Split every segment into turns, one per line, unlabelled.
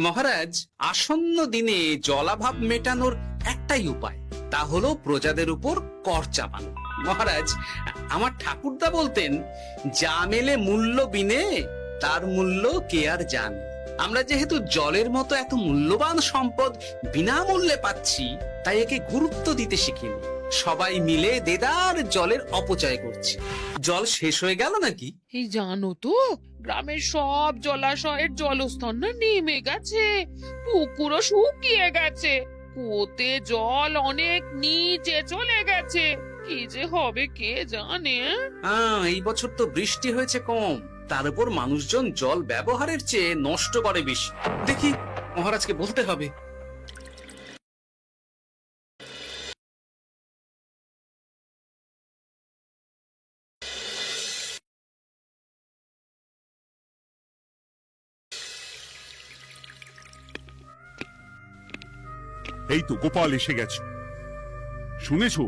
মহারাজ, আসন্ন দিনে জলাভাব মেটানোর একটাই উপায়, তা হলো প্রজাদের উপর কর চাপানো। মহারাজ, আমার ঠাকুরদা বলতেন, যা মেলে মূল্য বিনে তার মূল্য কে আর জানে। আমরা যেহেতু জলের মতো এত মূল্যবান সম্পদ বিনামূল্যে পাচ্ছি, তাই একে গুরুত্ব দিতে শিখিনি। সবাই মিলে দেদার জলের অপচয় করছে। জল শেষ হয়ে গেল নাকি?
এই জানো তো, গ্রামের সব জলাশয়ের জলস্তর না নেমে গেছে, পুকুরও শুকিয়ে গেছে, কুয়োতে জল অনেক নিচে চলে গেছে। কি যে হবে কে জানে।
এই বছর তো বৃষ্টি হয়েছে কম, তার উপর মানুষজন জল ব্যবহারের চেয়ে নষ্ট করে বেশি। দেখি, মহারাজকে বলতে হবে।
এই তো গোপাল এসে গেছে। শুনেছো,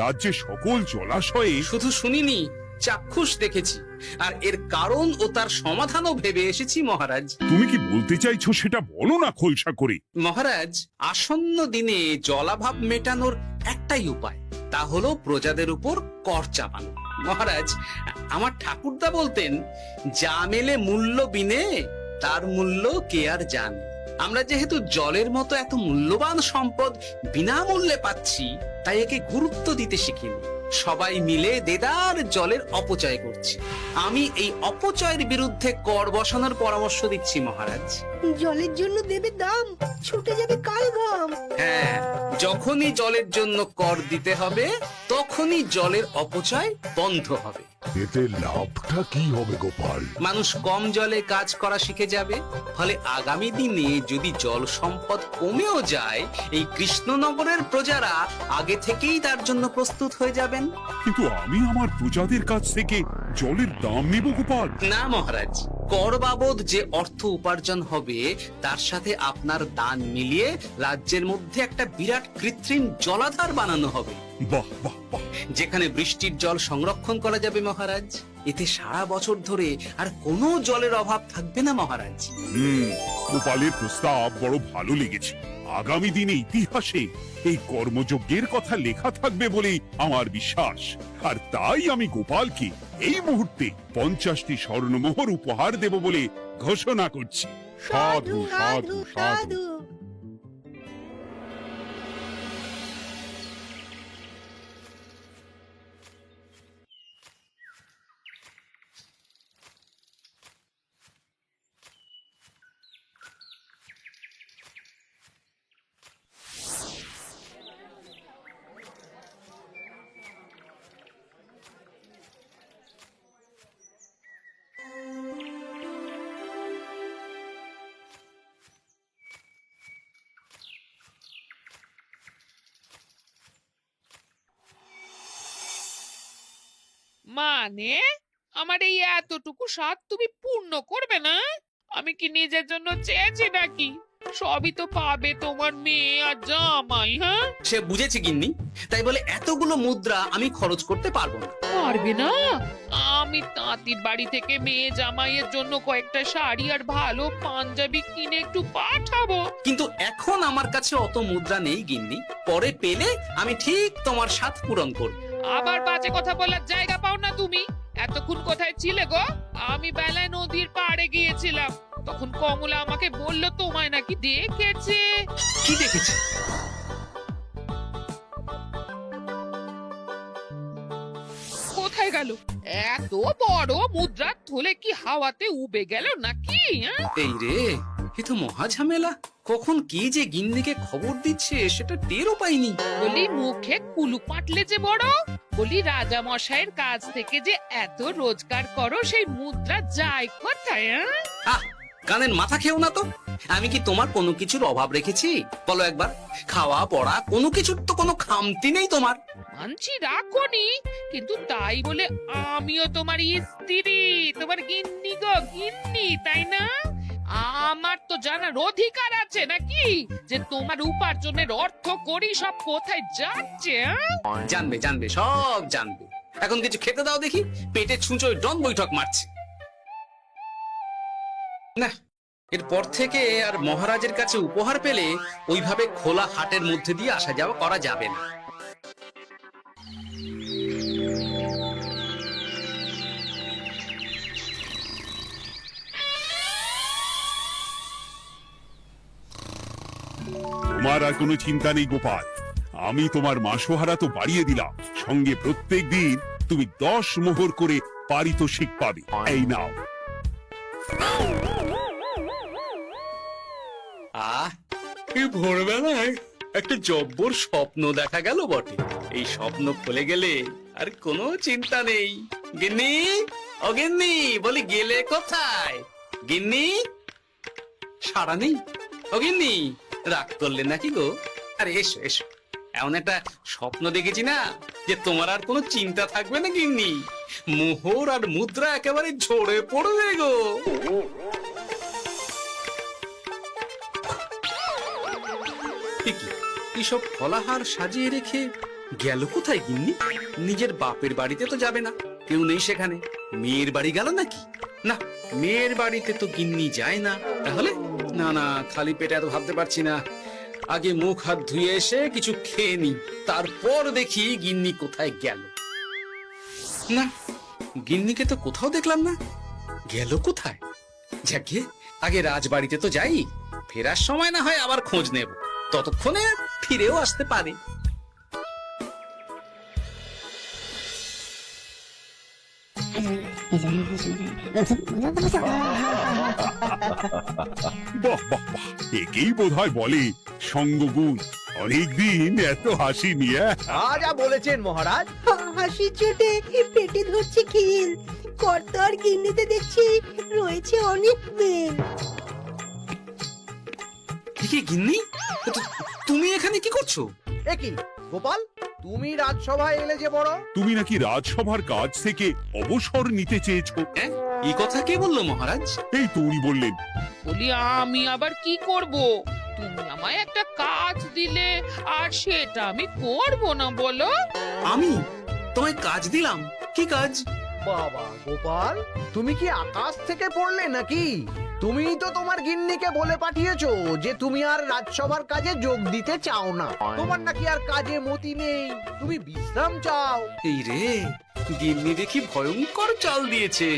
রাজ্যের সকল জলাশয়ে
শুধু শুনিনি, চাক্ষুষ দেখেছি, আর এর কারণ ও তার সমাধানও ভেবে এসেছি মহারাজ।
তুমি কি বলতে চাইছো সেটা বলো না খোলসা করে।
মহারাজ, আসন্ন দিনে জলাভাব মেটানোর একটাই উপায়, তা হলো প্রজাদের উপর কর চাপানো। মহারাজ, আমার ঠাকুরদা বলতেন, যা মেলে মূল্য বিনে তার মূল্য কে আর জানে। আমরা যেহেতু জলের মতো এত মূল্যবান সম্পদ বিনামূল্যে পাচ্ছি, তাই একে গুরুত্ব দিতে শিখিনি। সবাই মিলে দেদার জলের অপচয় করছি। আমি এই অপচয়ের বিরুদ্ধে কর বসানোর পরামর্শ দিচ্ছি মহারাজ।
জলের জন্য দেবে দাম, ছুটে যাবে কাল ঘাম।
হ্যাঁ, যখনই জলের জন্য কর দিতে হবে, তখনই জলের অপচয় বন্ধ হবে।
এতে লাভটা কি হবে গোপাল?
মানুষ কম জলে কাজ করা শিখে যাবে, ফলে আগামী দিনে যদি জল সম্পদ কমেও যায়, এই কৃষ্ণনগরের প্রজারা আগে থেকেই তার জন্য প্রস্তুত হয়ে যাবেন।
কিন্তু আমি আমার প্রজাদের কাছ থেকে জলের দাম নেব গোপাল?
না মহারাজ, কর বাবদ যে অর্থ উপার্জন হবে, তার সাথে আপনার দান মিলিয়ে রাজ্যের মধ্যে একটা বিরাট কৃত্রিম জলাধার বানানো হবে,
বাহ বাহ বাহ!
যেখানে বৃষ্টির জল সংরক্ষণ করা যাবে মহারাজ। এতে সারা বছর ধরে আর কোনো জলের অভাব থাকবে না মহারাজ।
গোপালের প্রস্তাব বড় ভালো লেগেছে। আগামী দিনে ইতিহাসে এই কর্মযজ্ঞের কথা লেখা থাকবে বলেই আমার বিশ্বাস। আর তাই আমি গোপালকে এই মুহূর্তে 50টি স্বর্ণমোহর উপহার দেব বলে ঘোষণা করছি। সাধু সাধু সাধু।
মানে আমার এই এতটুকু স্বাদ তুমি পূর্ণ করবে না? আমি কি নিজের জন্য চেয়েছি নাকি? সবই তো পাবে তোমার মেয়ে আর জামাই। হ্যাঁ,
সে বুঝেছে গিন্নি, তাই বলে এতগুলো মুদ্রা আমি খরচ করতে পারবো না।
পারবে না? আমি তাঁতির বাড়ি থেকে মেয়ে জামাইয়ের জন্য কয়েকটা শাড়ি আর ভালো পাঞ্জাবি কিনে একটু পাঠাবো।
কিন্তু এখন আমার কাছে অত মুদ্রা নেই গিন্নি, পরে পেলে আমি ঠিক তোমার স্বাদ পূরণ করব।
আবার বাজে কথা বলার জায়গা পাও না তুমি। এতক্ষণ কোথায় ছিলে গো? আমি বেলায় নদীর পাড়ে গিয়েছিলাম, তখন কমলা আমাকে বললো তোমায় নাকি দেখেছে।
কি দেখেছি?
কোথায় গেল? এত বড় মুদ্রার থলে কি হাওয়াতে উবে গেল নাকি?
এই রে, এ তো মহা ঝামেলা। কখন কি যে গিন্নিকে খবর দিচ্ছে সেটা টেরও পাইনি।
বলি মুখে কুলু পাটলে যে বড়, বলি রাজা মশাইয়ের কাছ থেকে যে এত রোজগার করো, সেই মুদ্রা যায় কোথায়?
আহ, কানের মাথা খেও না তো। আমি কি তোমার কোনো কিছুর অভাব রেখেছি? বলো একবার। খাওয়া পড়া কোনো কিছুর তো কোনো খামতি নেই তোমার।
মানছি রাখোনি, কিন্তু তাই বলে আমিও তোমার স্ত্রী, তোমার গিন্নি গো গিন্নি, তাই না? আমার তো জানার অধিকার আছে নাকি যে তোমার উপার্জনের অর্থ করি সব কোথায় যাচ্ছে?
জানবে জানবে, সব জানবে। এখন কিছু খেতে দাও দেখি, পেটে ছুঁচোয় ডন বৈঠক মারছে। না, এরপর থেকে আর মহারাজের কাছে উপহার পেলে ওইভাবে খোলা হাটের মধ্যে দিয়ে আসা যাওয়া করা যাবে না।
তোমার আর কোনো চিন্তা নেই গোপাল, আমি তোমার মাসোহারা তো বাড়িয়ে দিলাম, সঙ্গে প্রত্যেক দিন তুমি 10 মোহর করে পারিতোষিক পাবে। এই নাও।
এই ভোরবেলায় একটা জব্বর স্বপ্ন দেখা গেল বটে। এই স্বপ্ন খুলে গেলে আর কোনো চিন্তা নেই। গিন্নি, ও গিন্নি, বলি গেলে কোথায়? গিন্নি, সারা নেই? ও গিন্নি, রাগ করলে নাকি গো? আরে এসো এসো, এমন একটা স্বপ্ন দেখেছি না যে তোমার আর কোনো চিন্তা থাকবে না গিন্নি। মোহর আর মুদ্রা একেবারে ঝরে পড়বে গো। এইসব ফলাহার সাজিয়ে রেখে গেল কোথায় গিন্নি? নিজের বাপের বাড়িতে তো যাবে না, কেউ নেই সেখানে। মেয়ের বাড়ি গেল নাকি? না, মেয়ের বাড়িতে তো গিন্নি যায় না। তাহলে না না, খালি পেটে এত ভাবতে পারছি না। আগে মুখ হাত ধুয়ে এসে কিছু খেয়ে নি, তারপর দেখি গিন্নি কোথায় গেল। না, গিন্নিকে তো কোথাও দেখলাম না। গেল কোথায়? যাকে আগে রাজবাড়িতে তো যাই, ফেরার সময় না হয় আবার খোঁজ নেব, ততক্ষণে ফিরেও আসতে পারে।
বাহ বাহ বাহ, একেই বোধহয় বলে সঙ্গগুণ। অনেকদিন এত হাসি নিয়ে।
যা বলেছেন মহারাজ।
হাসির চোটে পেটে ধরছে খিল। কর্তার গিন্নিতে দেখছি রয়েছে অনেক দিন।
কি গিন্নি, তুমি এখানে কি করছো?
একই গোপাল, তুমি রাজসভায় এলে যে বড়।
তুমি নাকি রাজসভার কাজ থেকে অবসর নিতে চেয়েছো?
হ্যাঁ, এই কথা কে বললো মহারাজ?
এই তো উনি বললেন।
বলি আমি আবার কি করব? তুমি আমায় একটা কাজ দিলে আর সেটা আমি করব না বলো?
আমি তোমায় কাজ দিলাম? কি কাজ?
বাবা গোপাল, তুমি কি আকাশ থেকে পড়লে নাকি? তুমি তো তোমার গিন্নিকে বলে পাঠিয়েছো যে তুমি আর রাজসভার কাজে যোগ দিতে চাও না। তোমার নাকি আর কাজে মতি নেই, তুমি বিশ্রাম চাও।
এই রে, গিন্নি দেখি ভয়ঙ্কর চাল দিয়েছে।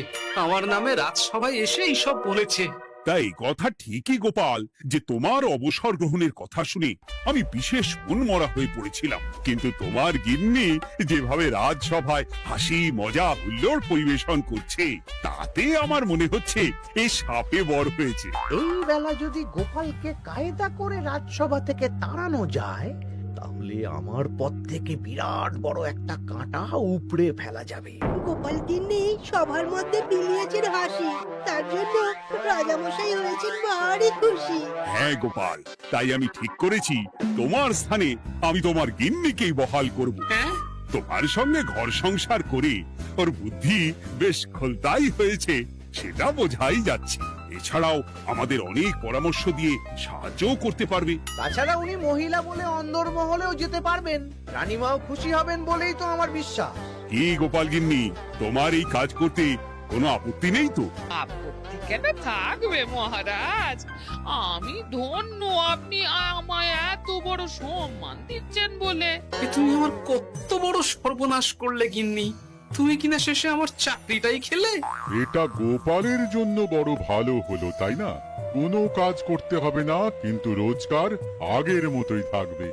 আমার নামে রাজসভায় এসে এইসব বলেছে।
তাই কথা ঠিকই গোপাল, যে তোমার অবসর গ্রহণের কথা শুনে আমি বিশেষ মনমরা হয়ে পড়েছিলাম। কিন্তু তোমার গিন্নি যেভাবে রাজসভায় হাসি মজা হুল্লোড় পরিবেশন করছে, তাতে আমার মনে হচ্ছে এ সাপে বড় হয়েছে।
এই বেলা যদি গোপালকে কায়দা করে রাজসভা থেকে তাড়ানো যায়, তাহলে আমার পথ থেকে বিরাট বড় একটা কাঁটা উপড়ে ফেলা যাবে।
গোপাল গিন্নি সবার মধ্যে বিলিয়েছেন হাসি, তার জন্য রাজামশাই হয়েছেন ভারী খুশি।
হ্যাঁ গোপাল, তাই আমি ঠিক করেছি তোমার স্থানে আমি তোমার গিন্নিকেই বহাল করব।
হ্যাঁ,
তোমার সঙ্গে ঘর সংসার করে ওর বুদ্ধি বেশ খোলতাই হয়েছে, সেটা বোঝাই যাচ্ছে। এছাড়াও আমাদের অনেক পরামর্শ দিয়ে সাহায্যও করতে পারবে।
তাছাড়া উনি মহিলা বলে অন্দরমহলেও যেতে পারবেন, রানীমাও খুশি হবেন বলেই তো আমার বিশ্বাস।
কি গোপাল গিন্নি, তোমার এই কাজ করতে কোনো আপত্তি নেই তো?
আপত্তি কেন থাকবে মহারাজ? আমি ধন্য আপনি আমায় এত বড় সম্মান দিচ্ছেন বলে।
এ তুমি আমার কত বড় সর্বনাশ করলে গিন্নি। তুমি কিনা শেষে আমার চাকরিটাই খেলে।
এটা গোপালের জন্য বড় ভালো হলো, তাই না? কোনো কাজ করতে হবে না, কিন্তু রোজগার আগের মতোই থাকবে।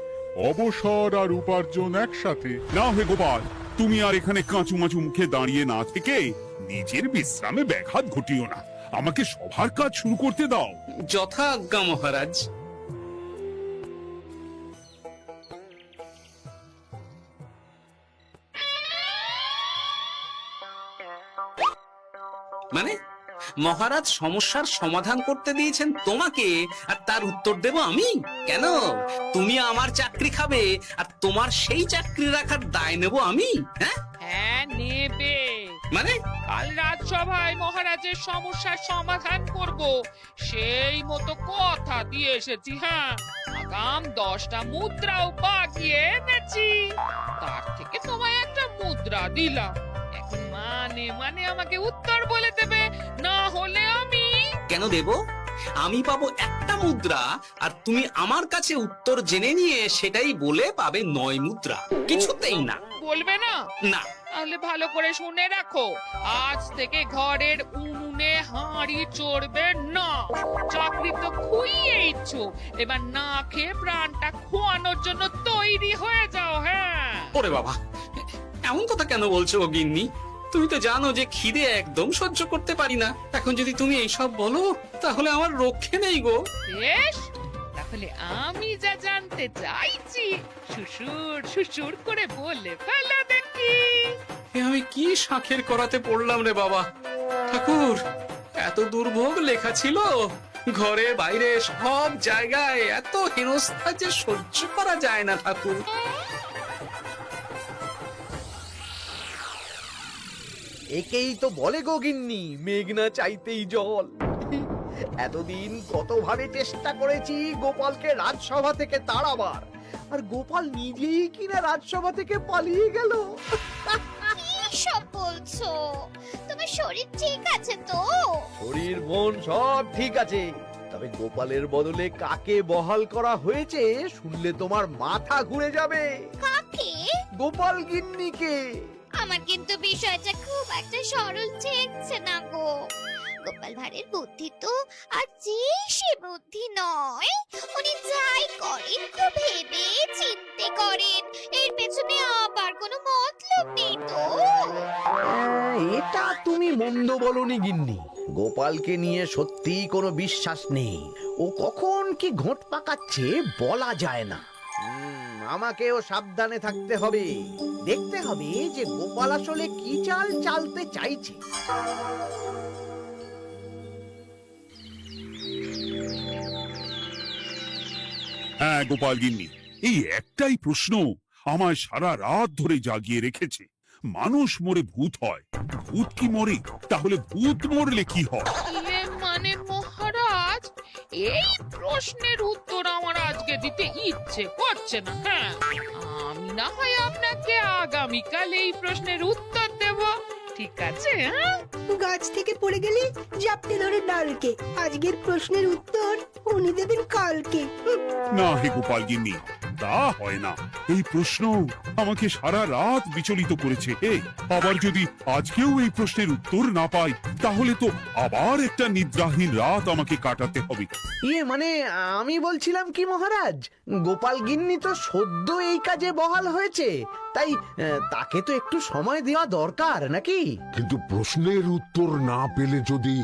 অবসর আর উপার্জন একসাথে।
না হে গোপাল, তুমি আর এখানে কাঁচু মাচু মুখে দাঁড়িয়ে না থেকে নিজের বিশ্রামে ব্যাঘাত ঘটিও না। আমাকে সবার কাজ শুরু করতে দাও।
যথা আজ্ঞা মহারাজ। মানে মহারাজ সমস্যার সমাধান করতে দিয়েছেন তোমাকে, আর তার উত্তর দেব আমি? কেন? তুমি আমার চাকরি খাবে আর তোমার সেই চাকরি রাখার দায় নেব আমি? হ্যাঁ
হ্যাঁ, নেবে।
মানে
কাল রাজসভায় মহারাজের সমস্যার সমাধান করব, সেই মতো কথা দিয়ে এসেছি। হ্যাঁ, আগাম 10টা মুদ্রাও বাগিয়ে এনেছি। তার থেকে তোমায় একটা মুদ্রা দিলাম। এখন মানে আমাকে উত্তর বলে দেবে, না হলে আমি।
কেন দেব? আমি পাবো একটা মুদ্রা, আর তুমি আমার কাছে উত্তর জেনে নিয়ে সেটাই বলে পাবে 9 মুদ্রা। কিছুতেই না।
বলবে না?
না।
তাহলে ভালো করে শুনে রাখো, আজ থেকে ঘরের উনুনে হাঁড়ি চড়বে না। চাকরি তো খুইয়েইছ, এবার না খেয়ে প্রাণটা খোয়ানোর জন্য তৈরি হয়ে যাও। হ্যাঁ।
ওরে বাবা, এমন কথা কেন বলছো গো গিন্নি? তুমি তো জানো যে খিদে একদম সহ্য করতে পারি না। এখন যদি তুমি এইসব বলো তাহলে আমার রক্ষে নেই গো।
বেশ, তাহলে আমি যা জানতে চাইছি শ্বশুর শ্বশুর করে বলে ফেলো দেখি।
এ আমি কি শাঁখের করাতে পড়লাম রে বাবা। ঠাকুর, এত দুর্ভোগ লেখা ছিল, ঘরে বাইরে সব জায়গায় এত হেনস্থা যে সহ্য করা যায় না ঠাকুর।
একেই তো বলে গো গিন্নি, মেঘ না চাইতেই জল। এতদিন কতভাবে চেষ্টা করেছি গোপালকে রাজসভা থেকে তাড়াবার, আর গোপাল নিজেই কিনা রাজসভা থেকে পালিয়ে গেল।
সব বলছো? তোমার শরীর ঠিক আছে তো?
শরীর মন সব ঠিক আছে, তবে গোপালের বদলে কাকে বহাল করা হয়েছে শুনলে তোমার মাথা ঘুরে যাবে।
কাকে?
গোপাল গিন্নিকে।
আমার কিন্তু বিষয়টা খুব একটা সরল ঠেকছে না গো। গোপাল ভাঁড়ের বুদ্ধি তো আর যে সে বুদ্ধি নয়। উনি যাই করেন খুব ভেবে চিন্তে করেন, এর পেছনে আবার কোনো মতলব নেই তো।
এটা তুমি মন্দ বলনি গিন্নি, গোপালকে নিয়ে সত্যি কোনো বিশ্বাস নেই। ও কখন কি ঘোট পাকাচ্ছে বলা যায় না। আমাকেও সাবধানে থাকতে হবে, দেখতে হবে যে গোপাল আসলে কি চাল চালতে চাইছে।
হ্যাঁ গোপাল গিন্নি, এই একটাই প্রশ্ন আমায় সারা রাত ধরে জাগিয়ে রেখেছে। মানুষ মরে ভূত হয়, ভূত কি মরে? তাহলে ভূত মরলে কি হয়?
মানে মহারাজ, এই প্রশ্নের উত্তর আমার আজকে দিতে ইচ্ছে করছে না। হ্যাঁ, আমি না হয় আপনাকে আগামীকাল এই প্রশ্নের উত্তর দেব, ঠিক আছে? হ্যাঁ,
গাছ থেকে পড়ে গেলে জাপটে ধরে ডালকে। আজকের প্রশ্নের উত্তর উনি দেবেন কালকে।
না হে গোপাল গিন্নি, তা হয় না। এই প্রশ্ন আমাকে সারা রাত বিচলিত করেছে। আবার যদি আজকেও এই প্রশ্নের উত্তর না পাই তাহলে তো আবার একটা নিদ্রাহীন রাত আমাকে কাটাতে হবে।
মানে আমি বলছিলাম কি মহারাজ, গোপাল গিন্নি তো সদ্য এই কাজে বহাল হয়েছে, তাই তাকে তো একটু সময় দেওয়া দরকার নাকি?
কিন্তু প্রশ্নের উত্তর না পেলে যদি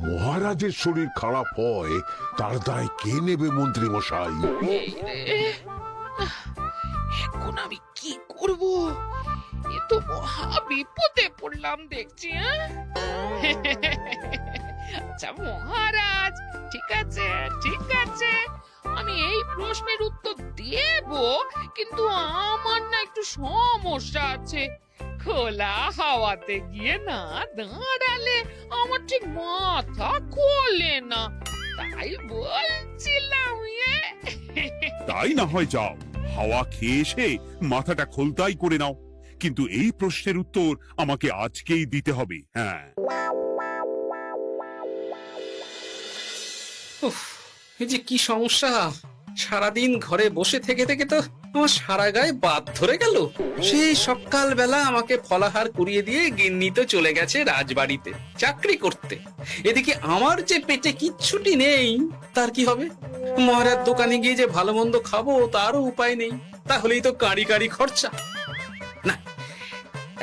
মহারাজের শরীর খারাপ হয় তার দায় কে নেবে মন্ত্রী মশাই?
এই রে, এখন আমি কি করব? এ তো মহা বিপদে পড়লাম দেখছি। আচ্ছা মহারাজ, ঠিক আছে ঠিক আছে, আমি এই প্রশ্নের উত্তর দেব, কিন্তু আমার না একটু সমস্যা আছে। খোলা হাওয়াতে গিয়ে না দাঁড়ালে আমার ঠিক মাথা খোলে না, তাই বলছিলাম।
তাই না হয় যাও, হাওয়া খেয়ে এসে মাথাটা খোলতাই করে নাও, কিন্তু এই প্রশ্নের উত্তর আমাকে আজকেই দিতে হবে। হ্যাঁ,
উফ, এই যে কি সমস্যা! সারাদিন ঘরে বসে থেকে থেকে তো আমার সারা গায়ে বাত ধরে গেল। সেই সকালবেলা আমাকে ফলাহার করিয়ে দিয়ে গিন্নি তো চলে গেছে রাজবাড়িতে চাকরি করতে। এদিকে আমার যে পেটে কিচ্ছুটি নেই, তার কি হবে? মহারাজ দোকানে গিয়ে যে ভালো মন্দ খাবো তারও উপায় নেই, তাহলেই তো কাঁড়ি কাঁড়ি খরচা। না,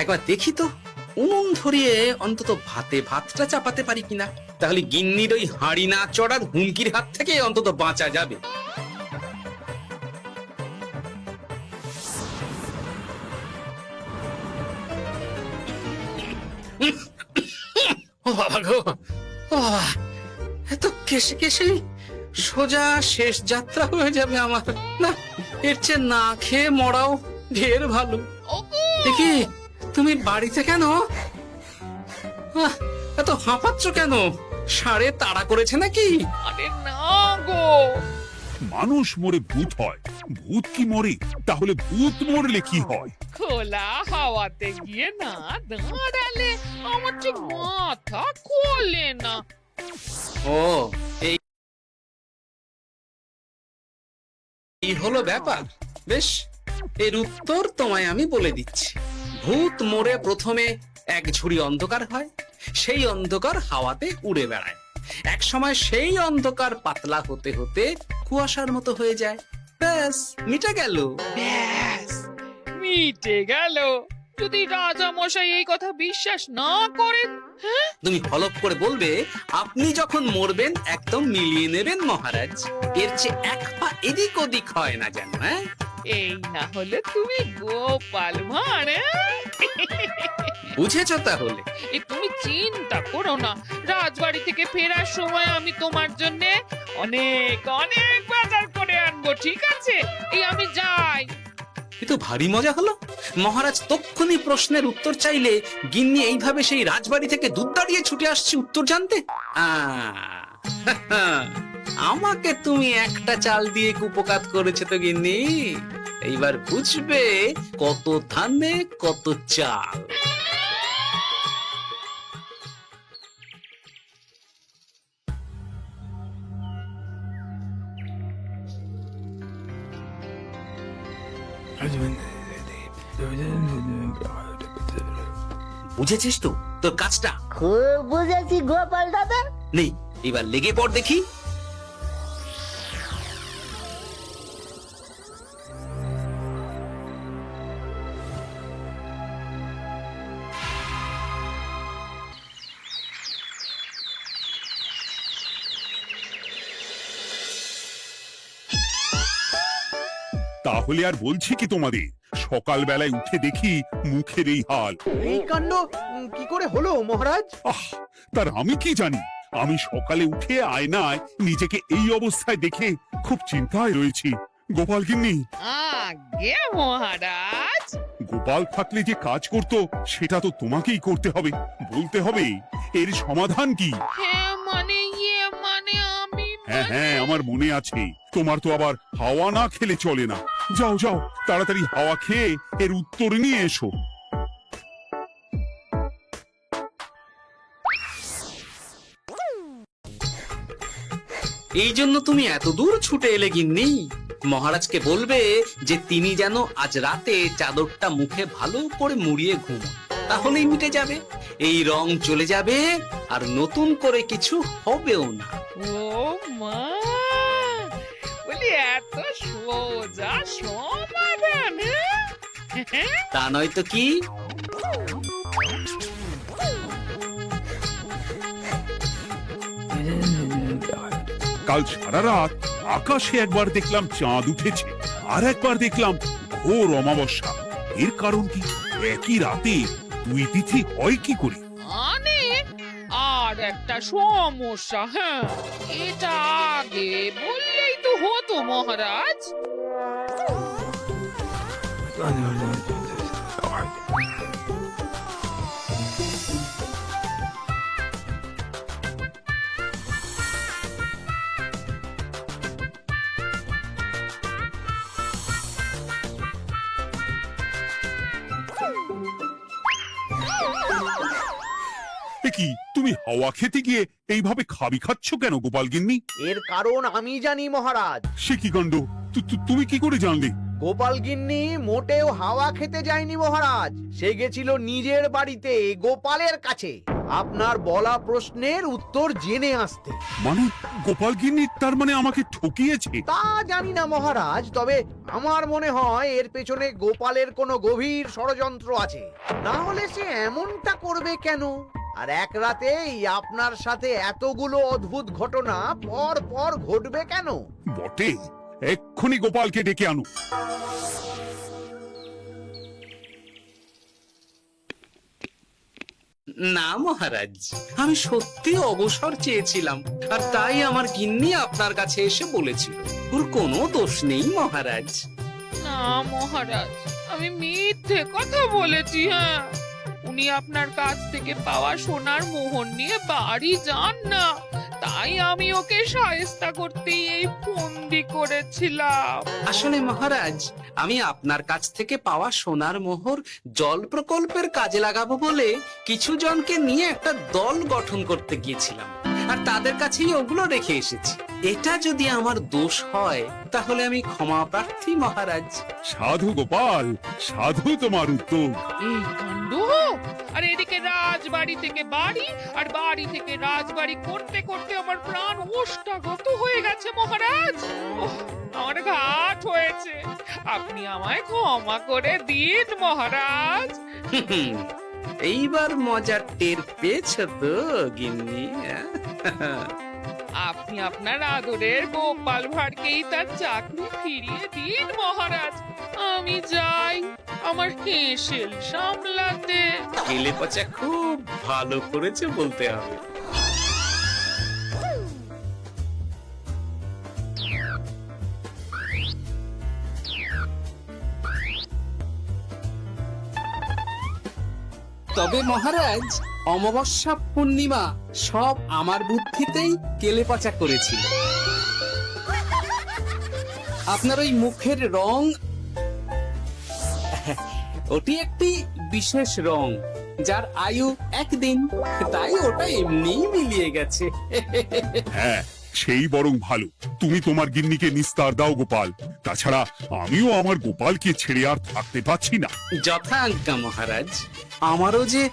একবার দেখি তো উনুন ধরিয়ে অন্তত ভাতটা চাপাতে পারি কিনা, তাহলে গিন্নির ওই হাঁড়ি না চড়ার হুমকির হাত থেকে অন্তত বাঁচা যাবে। ও বাবা গো, ও বাবা, এত কেসে কেসে সোজা শেষ যাত্রা হয়ে যাবে আমার। না, এর চেয়ে না খেয়ে মরাও ঢের ভালো। দেখি তুমি বাড়িতে কেন? এত হাঁপাচ্ছ কেন? ষাঁড়ে তাড়া করেছে নাকি?
আরে না গো,
মানুষ মরে ভূত হয়, ভূত কি মরে? তাহলে ভূত মরলে কি হয়?
খোলা হাওয়াতে গিয়ে না দাঁড়ালে আমার ঠিক মাথা খোলে না।
ও, এই এই হলো ব্যাপার। বেশ, এর উত্তর তোমায় আমি বলে দিচ্ছি। ভূত মরে প্রথমে এক ঝুড়ি অন্ধকার হয়, সেই অন্ধকার হাওয়াতে উড়ে বেড়ায়। এক সময় সেই অন্ধকার পাতলা হতে হতে কুয়াশার মতো হয়ে যায়। ব্যাস, মিটে গেল।
ব্যাস, মিটে গেল। যদি রাজা মশাই এই কথা বিশ্বাস না করেন, হ্যাঁ?
তুমি হলপ করে বলবে, আপনি যখন মরবেন একদম মিলিয়ে নেবেন মহারাজ। এর চেয়ে এক পা এদিক ওদিক হয় না যেন। হ্যাঁ,
এই না হলে তুমি গোপাল ভাঁড়, হ্যাঁ?
বুঝেছ তাহলে?
এই তুমি চিন্তা করো না, রাজবাড়ি থেকে ফেরার সময় আমি তোমার জন্য অনেক অনেক বাজার করে আনবো, ঠিক আছে? এই আমি যাই।
এ তো ভারী মজা হলো। মহারাজ তক্ষুনি প্রশ্নের উত্তর চাইলে গিন্নি এইভাবে সেই রাজবাড়ি থেকে দুধ দাঁড়িয়ে ছুটে আসছে উত্তর জানতে। আমাকে তুমি একটা চাল দিয়ে কুপকাত করেছে তো গিন্নি। এইবার বুঝবে কত ধানে কত চাল। বুঝেছিস তো তোর কাজটা?
খুব বুঝেছি গোপাল দাদা।
নেই, এবার লেগে পড় দেখি।
তাহলে আর বলছি কি তোমাদের, সকালবেলায় উঠে দেখি মুখের এই হাল।
এই কাণ্ড কি করে হলো মহারাজ?
আহ, তার আমি কি জানি। আমি সকালে উঠে আয়নায় নিজেকে এই অবস্থায় দেখে খুব চিন্তায় রয়েছি। গোপাল গিন্নি,
আগে মহারাজ,
গোপাল থাকলে যে কাজ করতো সেটা তো তোমাকেই করতে হবে, বলতে হবে এর সমাধান কি।
হ্যাঁ মানে মানে আমি
হ্যাঁ হ্যাঁ, আমার মনে আছে। তোমার তো আবার হাওয়া না খেলে চলে না। যাও যাও, তাড়াতাড়ি হাওয়া খেয়ে এর উত্তর নিয়ে এসো।
এই জন্য তুমি এত দূর ছুটে এলে গিন্নি? মহারাজকে বলবে যে তিনি যেন আজ রাতে চাদরটা মুখে ভালো করে মুড়িয়ে ঘুমোন, তাহলেই মিটে যাবে। এই রং চলে যাবে আর নতুন করে কিছু হবেও না।
ও মা, বলি এত সোজা সমাধান, হ্যাঁ?
তা নয় তো কি?
কাল সারা রাত আকাশে একবার দেখলাম চাঁদ উঠেছে, আর একবার দেখলাম ঘোর অমাবস্যা। এর কারণ কি? একই রাতে দুই তিথি হয় কি করে?
মানে আর একটা সমস্যা, হ্যাঁ, এটা আগে বললেই তো হতো মহারাজ।
এ কি, তুমি হাওয়া খেতে গিয়ে এইভাবে খাবি খাচ্ছ কেন গোপাল গিন্নি?
এর কারণ আমি জানি মহারাজ।
সে কি কাণ্ড! তুমি কি করে জানলে?
গোপাল গিন্নি মোটেও হাওয়া খেতে যায়নি মহারাজ, সে গেছিল নিজের বাড়িতে গোপালের কাছে আপনার বলা প্রশ্নের উত্তর জেনে আসতে।
মানে গোপাল গিন্নি তার মানে আমাকে ঠকিয়েছে?
তা জানি না মহারাজ, তবে আমার মনে হয় এর পেছনে গোপালের কোনো গভীর ষড়যন্ত্র আছে, না হলে সে এমনটা করবে কেন? আর এক রাতেই আপনার সাথে এতগুলো অদ্ভুত ঘটনা পর পর ঘটবে কেন?
বটে, এক্ষুনি গোপালকে ডেকে আনো।
না মহারাজ, আমি সত্যি অবসর চেয়েছিলাম, আর তাই আমার গিন্নি আপনার কাছে এসে বলেছিল। ওর কোনো দোষ নেই মহারাজ।
না মহারাজ, আমি মিথ্যে কথা বলেছি, হ্যাঁ। উনি আপনার কাছ থেকে পাওয়া সোনার মোহর নিয়ে বাড়ি যান না, তাই আমি ওকে শায়েস্তা করতে এই ফন্দি করেছিলাম।
আসলে মহারাজ, আমি আপনার কাছ থেকে পাওয়া সোনার মোহর জল প্রকল্পের কাজে লাগাবো বলে কিছু জনকে নিয়ে একটা দল গঠন করতে গিয়েছিলাম। আর তাদের কাছেই ওগুলো রেখে এসেছি। এটা যদি আমার দোষ হয় তাহলে আমি ক্ষমা প্রার্থী মহারাজ।
সাধু গোপাল, সাধু তোমার উদ্যোগ।
এই কাণ্ড! আর এদিকে রাজবাড়ি থেকে বাড়ি আর বাড়ি থেকে রাজবাড়ি করতে করতে আমার প্রাণ ওষ্ঠাগত হয়ে গেছে মহারাজ। ওহ, আমার ঘাট হয়েছে, আপনি আমায় ক্ষমা করে দিন মহারাজ।
হুম, এইবার মজার টের পেয়েছ তো গিন্নি?
আপনি আপনার আদরের গোপাল ভাঁড়কেই তার চাকরি ফিরিয়ে দিন মহারাজ। আমি যাই আমার হেসেল সামলাতে।
কেলে পচা খুব ভালো করেছে বলতে হবে। তবে মহারাজ, অমাবস্যা পূর্ণিমা সব আমার বুদ্ধিতেই কেলেপচা করেছিল। আপনার ওই মুখের রং, ওটি একটি বিশেষ রং যার আয়ু একদিন, তাই ওটা এমনিই মিলিয়ে গেছে।
হ্যাঁ, সেই বরং ভালো। তুমি তোমার গিন্নিকে নিস্তার দাও গোপাল। তাছাড়া আমিও আমার গোপালকে ছেড়ে আর থাকতে পারছি না।
যথা আজ্ঞা মহারাজ। আমারও যে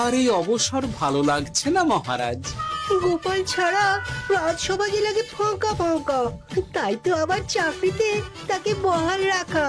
আর এই অবসর ভালো লাগছে না মহারাজ।
গোপাল ছাড়া রাজসভা যে লাগে ফাঁকা ফাঁকা, তাই তো আবার চাকরিতে তাকে বহাল রাখা।